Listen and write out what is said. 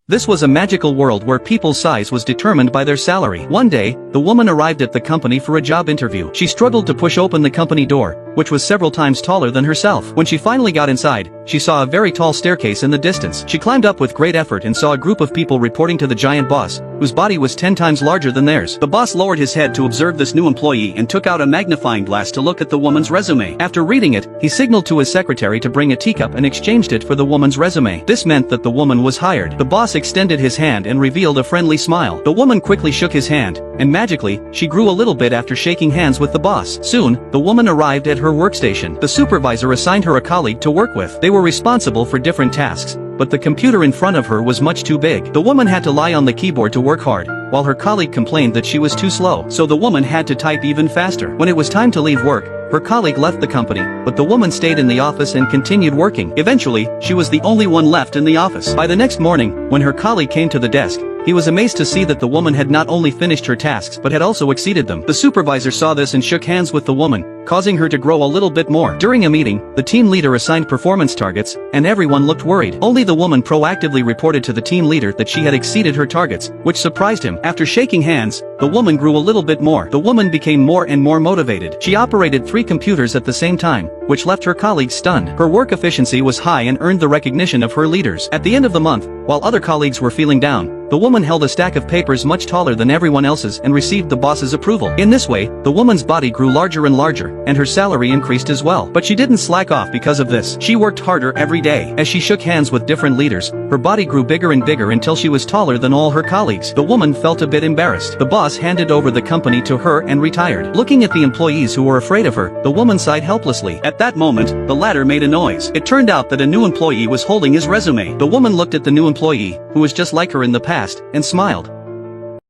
This was a magical world where people's size was determined by their salary. One day, the woman arrived at the company for a job interview. She struggled to push open the company door, which was several times taller than herself. When she finally got inside, she saw a very tall staircase in the distance. She climbed up with great effort and saw a group of people reporting to the giant boss, whose body was 10 times larger than theirs. The boss lowered his head to observe this new employee and took out a magnifying glass to look at the woman's resume. After reading it, he signaled to his secretary to bring a teacup and exchanged it for the woman's resume. This meant that the woman was hired. The boss extended his hand and revealed a friendly smile. The woman quickly shook his hand, and magically, she grew a little bit after shaking hands with the boss. Soon, the woman arrived at her workstation. The supervisor assigned her a colleague to work with. They were responsible for different tasks, but the computer in front of her was much too big. The woman had to lie on the keyboard to work hard, while her colleague complained that she was too slow. So the woman had to type even faster. When it was time to leave work, her colleague left the company, but the woman stayed in the office and continued working. Eventually, she was the only one left in the office. By the next morning, when her colleague came to the desk, he was amazed to see that the woman had not only finished her tasks but had also exceeded them. The supervisor saw this and shook hands with the woman, causing her to grow a little bit more. During a meeting, the team leader assigned performance targets, and everyone looked worried. Only the woman proactively reported to the team leader that she had exceeded her targets, which surprised him. After shaking hands, the woman grew a little bit more. The woman became more and more motivated. She operated 3 computers at the same time, which left her colleagues stunned. Her work efficiency was high and earned the recognition of her leaders. At the end of the month, while other colleagues were feeling down, the woman held a stack of papers much taller than everyone else's and received the boss's approval. In this way, the woman's body grew larger and larger, and her salary increased as well. But she didn't slack off because of this. She worked harder every day. As she shook hands with different leaders, her body grew bigger and bigger until she was taller than all her colleagues. The woman felt a bit embarrassed. The boss handed over the company to her and retired. Looking at the employees who were afraid of her, the woman sighed helplessly. At that moment, the ladder made a noise. It turned out that a new employee was holding his resume. The woman looked at the new employee, who was just like her in the past, and smiled.